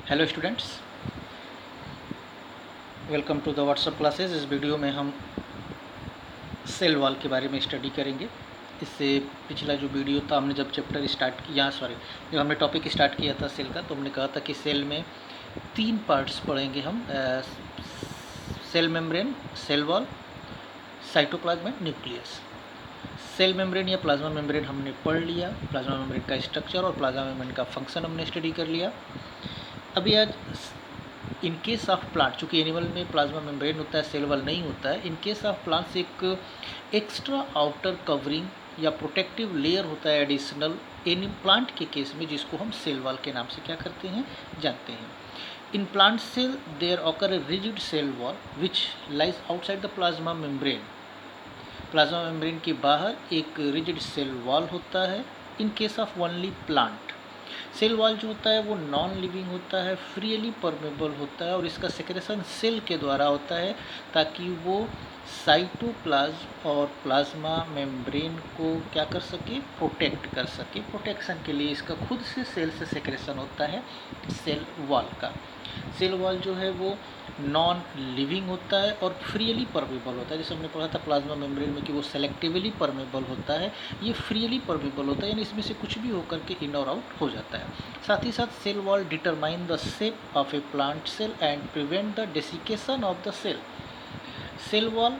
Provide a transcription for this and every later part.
Hello students, welcome to the WhatsApp classes. इस वीडियो में हम सेल वॉल के बारे में स्टडी करेंगे। इससे पिछला जो वीडियो था, हमने जब चैप्टर स्टार्ट किया जब हमने टॉपिक स्टार्ट किया था सेल का, तो हमने कहा था कि सेल में 3 पार्ट्स पढ़ेंगे हम। Cell membrane, cell wall, cytoplasm and nucleus. Cell membrane या प्लाज्मा मेम्ब्रेन हमने पढ़ लिया, प्लाज्मा मेम्ब्रेन का स्ट्रक्चर और प्लाज्मा मेम्ब्रेन का फंक्शन हमने स्टडी कर लिया। अभी आज इन केस ऑफ प्लांट, चूँकि एनिमल में प्लाज्मा मेम्ब्रेन होता है, सेल वॉल नहीं होता है, इन केस ऑफ प्लांट्स एक एक्स्ट्रा आउटर कवरिंग या प्रोटेक्टिव लेयर होता है एडिशनल इन प्लांट के केस में, जिसको हम सेल वॉल के नाम से क्या करते हैं, जानते हैं। In plant cell there occur a rigid cell wall which lies outside the plasma membrane. Plasma membrane के बाहर एक रिजिड सेल वॉल होता है in case of only plant. Cell wall जो होता है वो नॉन लिविंग होता है, फ्रीली परमेबल होता है और इसका सेक्रेशन सेल के द्वारा होता है, ताकि वो साइटोप्लाज्म और प्लाज्मा मेम्ब्रेन को क्या कर सके, प्रोटेक्ट कर सके। प्रोटेक्शन के लिए इसका खुद से सेल से सेक्रेशन होता है सेल वॉल का। सेल वॉल जो है वो नॉन लिविंग होता है और फ्रीली परमेबल होता है। जैसे हमने पढ़ा था प्लाज्मा मेम्ब्रेन में कि वो सेलेक्टिवली परमेबल होता है, ये फ्रीली परमेबल होता है, यानी इसमें से कुछ भी होकर के इन और आउट हो जाता है। साथ ही साथ cell wall determine the shape of a plant cell and prevent the desiccation of the cell. Cell wall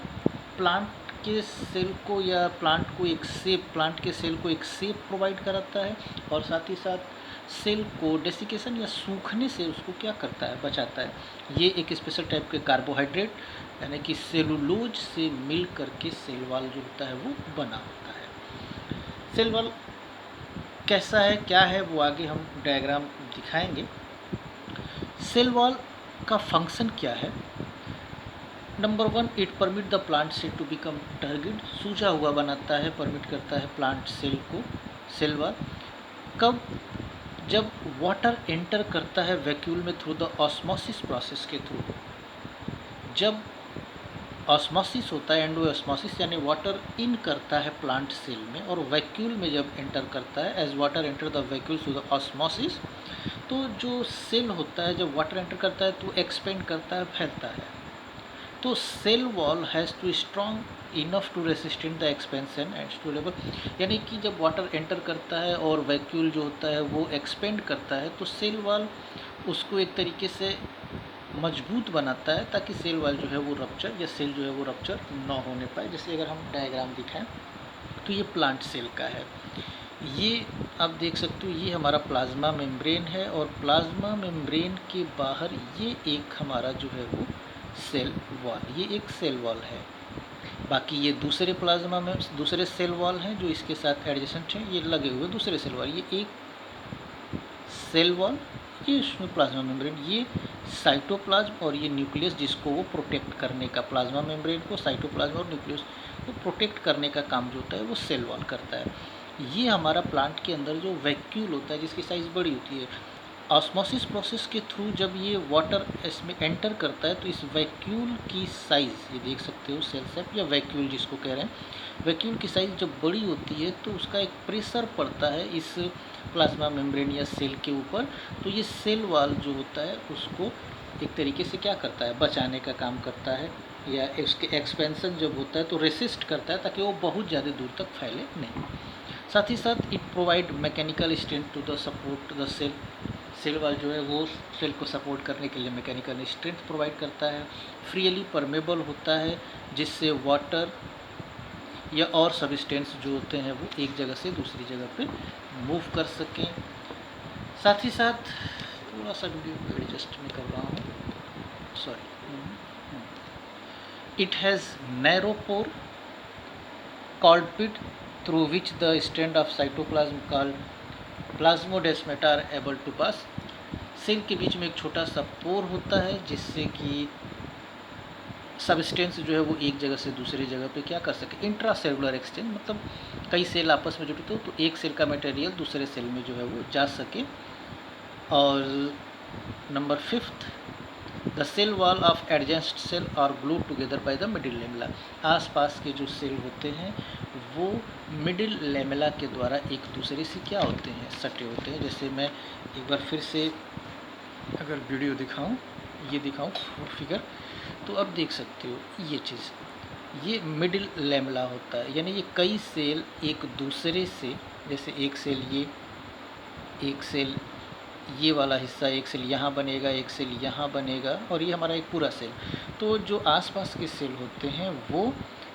plant के सेल को या प्लांट के सेल को एक शेप प्रोवाइड कराता है और साथ ही साथ सेल को डेसिकेशन या सूखने से उसको क्या करता है, बचाता है। ये एक स्पेशल टाइप के कार्बोहाइड्रेट यानी कि सेलुलोज से मिल करके सेल वॉल जो होता है वो बना होता है। सेल वॉल कैसा है, क्या है, वो आगे हम डायग्राम दिखाएंगे। सेल वॉल का फंक्शन क्या है? Number 1, it permit the plant cell to become turgid, सूजा हुआ बनाता है, परमिट करता है प्लांट सेल को सेल वॉल। कब? जब वाटर एंटर करता है वैक्यूल में थ्रू द ऑस्मोसिस प्रोसेस के थ्रू। जब ऑस्मोसिस होता है, एंडोऑस्मोसिस यानी वाटर इन करता है प्लांट सेल में, और वैक्यूल में जब एंटर करता है, as water enter the vacuole through the osmosis, तो जो सेल होता है जब वाटर एंटर करता है तो एक्सपेंड करता है, फैलता है। तो cell wall has to strong enough to resistant the expansion and to level, यानी कि जब वाटर एंटर करता है और वैक्यूल जो होता है वो एक्सपेंड करता है, तो सेल वॉल उसको एक तरीके से मजबूत बनाता है ताकि सेल वॉल जो है वो रप्चर या सेल जो है वो रप्चर ना होने पाए। जैसे अगर हम डायग्राम दिखाएं तो ये प्लांट सेल का है, ये आप देख सकते हो, ये हमारा प्लाज्मा मेम्ब्रेन है और प्लाज्मा मेम्ब्रेन के बाहर ये एक हमारा जो है वो सेल वॉल, ये एक सेल वॉल है। बाकी ये दूसरे प्लाज्मा में दूसरे सेल वॉल हैं जो इसके साथ एडजेसेंट हैं, ये लगे हुए दूसरे सेल वॉल। ये एक सेल वॉल, ये इसमें प्लाज्मा मेम्ब्रेन, ये साइटोप्लाज्म और ये न्यूक्लियस जिसको वो प्रोटेक्ट करने का, प्लाज्मा मेम्ब्रेन को, साइटोप्लाज्म और न्यूक्लियस को प्रोटेक्ट करने का काम जो होता है वो सेल वॉल करता है। ये हमारा प्लांट के अंदर जो वैक्यूल होता है जिसकी साइज़ बड़ी होती है, ऑस्मोसिस प्रोसेस के थ्रू जब ये वाटर इसमें एंटर करता है तो इस वैक्यूल की साइज़, ये देख सकते हो सेल सेप या वैक्यूल जिसको कह रहे हैं, वैक्यूल की साइज़ जब बड़ी होती है तो उसका एक प्रेशर पड़ता है इस प्लाज्मा मेम्ब्रेन या सेल के ऊपर, तो ये सेल वॉल जो होता है उसको एक तरीके से क्या करता है, बचाने का काम करता है, या उसके एक्सपेंशन जब होता है तो रेसिस्ट करता है ताकि वो बहुत ज़्यादा दूर तक फैले नहीं। साथ ही साथ it provide mechanical strength to the support the cell, cell wall जो है वो सेल को सपोर्ट करने के लिए मैकेनिकल स्ट्रेंथ प्रोवाइड करता है। फ्रीली परमेबल होता है जिससे वाटर या और सब्सटेंस जो होते हैं वो एक जगह से दूसरी जगह पे मूव कर सकें। साथ ही साथ थोड़ा सा वीडियो एडजस्ट मैं कर रहा हूँ, sorry. It has narrow pore called pit through which the strand of cytoplasm called plasmodesmata are able to pass. Cell के बीच में एक छोटा सा पोर होता है जिससे कि सबस्टेंस जो है वो एक जगह से दूसरी जगह पे क्या कर सके, इंट्रा सेलुलर एक्सचेंज, मतलब कई सेल आपस में जुड़ते हो तो एक सेल का मटेरियल दूसरे सेल में जो है वो जा सके। और number 5, the cell wall of adjacent cell are glue together by the middle lamella. आसपास के जो सेल होते हैं वो मिडिल लेमेला के द्वारा एक दूसरे से क्या होते हैं, सटे होते हैं। जैसे मैं एक बार फिर से अगर वीडियो दिखाऊं, ये दिखाऊं फिगर, तो अब देख सकते हो ये चीज़, ये मिडिल लैमेला होता है, यानी ये कई सेल एक दूसरे से, जैसे एक सेल ये, एक सेल ये वाला हिस्सा, एक सेल यहाँ बनेगा, एक सेल यहाँ बनेगा, और ये हमारा एक पूरा सेल। तो जो आसपास के सेल होते हैं वो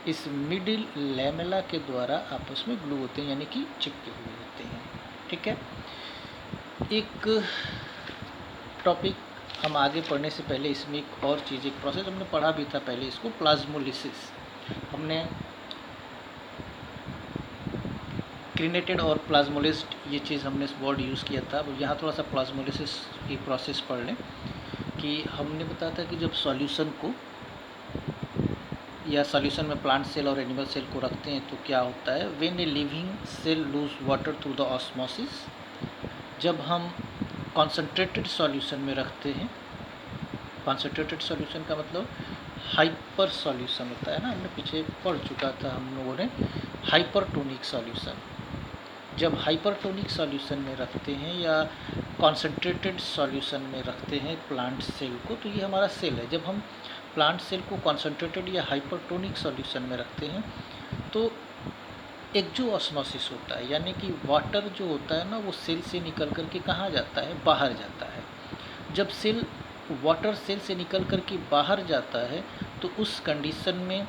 इस मिडिल लैमेला के द्वारा आपस में ग्लू होते हैं, यानी कि चिपके हुए होते हैं। ठीक है। एक टॉपिक हम आगे पढ़ने से पहले इसमें एक और चीज़, एक प्रोसेस हमने पढ़ा भी था पहले इसको, प्लाज्मोलिसिस। हमने क्रीनेटेड और प्लाज्मोलिस्ट, ये चीज़ हमने वर्ड यूज़ किया था। अब यहाँ थोड़ा सा प्लाज्मोलिसिस की प्रोसेस पढ़ लें कि हमने बताया था कि जब सॉल्यूशन को, या सॉल्यूशन में प्लांट सेल और एनिमल सेल को रखते हैं तो क्या होता है, when a living cell lose water through the osmosis. जब हम कॉन्सेंट्रेटेड सॉल्यूशन में रखते हैं, कॉन्सेंट्रेटेड सॉल्यूशन का मतलब हाइपर सॉल्यूशन होता है ना, हमने पीछे पढ़ चुका था हम लोगों ने, हाइपरटोनिक सॉल्यूशन। जब हाइपरटोनिक सॉल्यूशन में रखते हैं या कॉन्सेंट्रेटेड सॉल्यूशन में रखते हैं प्लांट सेल को, तो ये हमारा सेल है। जब हम प्लांट सेल को कॉन्सेंट्रेटेड या हाइपरटोनिक सॉल्यूशन में रखते हैं तो एक जो ऑस्मोसिस होता है, यानी कि वाटर जो होता है ना वो सेल से निकल कर के कहाँ जाता है, बाहर जाता है। जब सेल, वाटर सेल से निकल कर के बाहर जाता है तो उस कंडीशन में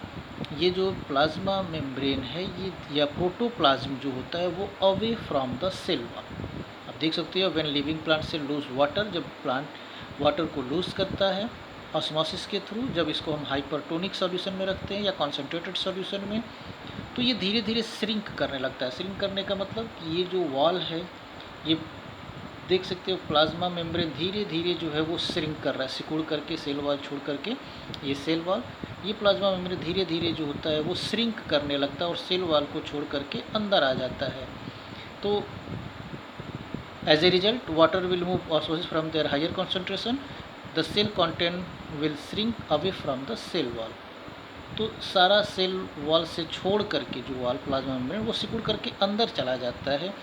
ये जो प्लाज्मा मेम्ब्रेन है, ये या प्रोटोप्लाज्म जो होता है वो away from the cell wall. अब देख सकते हो, when living plant cell lose water, जब प्लांट वाटर को लूज करता है ऑस्मोसिस के थ्रू, जब इसको हम हाइपरटोनिक सॉल्यूशन में रखते हैं या कॉन्सेंट्रेटेड सॉल्यूशन में, तो ये धीरे धीरे श्रिंक करने लगता है। श्रिंक करने का मतलब ये जो वॉल है, ये देख सकते हो प्लाज्मा मेम्ब्रेन धीरे धीरे जो है वो श्रिंक कर रहा है, सिकुड़ करके सेल वॉल छोड़ करके, ये सेल वॉल, ये प्लाज्मा मेम्ब्रेन धीरे धीरे जो होता है वो श्रिंक करने लगता है और सेल वॉल को छोड़ करके अंदर आ जाता है। तो as a result water will move osmosis from their higher concentration, the cell content will shrink away from the cell wall. तो सारा सेल वॉल से छोड़ करके जो वॉल प्लाज्मा मेम्ब्रेन वो सिकुड़ करके अंदर चला जाता है।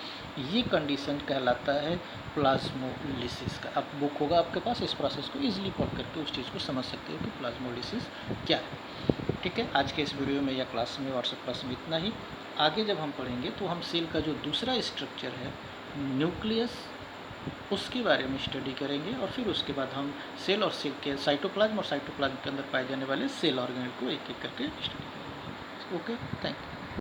ये कंडीशन कहलाता है प्लाज्मोलिसिस का। अब बुक होगा आपके पास, इस प्रोसेस को इजीली पढ़ करके उस चीज़ को समझ सकते हो कि प्लाज्मोलिसिस क्या है। ठीक है, आज के इस वीडियो में या क्लास में, व्हाट्सएप क्लास में इतना ही। आगे जब हम पढ़ेंगे तो हम सेल का जो दूसरा स्ट्रक्चर है, न्यूक्लियस, उसके बारे में स्टडी करेंगे, और फिर उसके बाद हम सेल और सेल के साइटोप्लाज्म और साइटोप्लाज्म के अंदर पाए जाने वाले सेल ऑर्गेनेल को एक एक करके स्टडी करेंगे। Okay, thank you.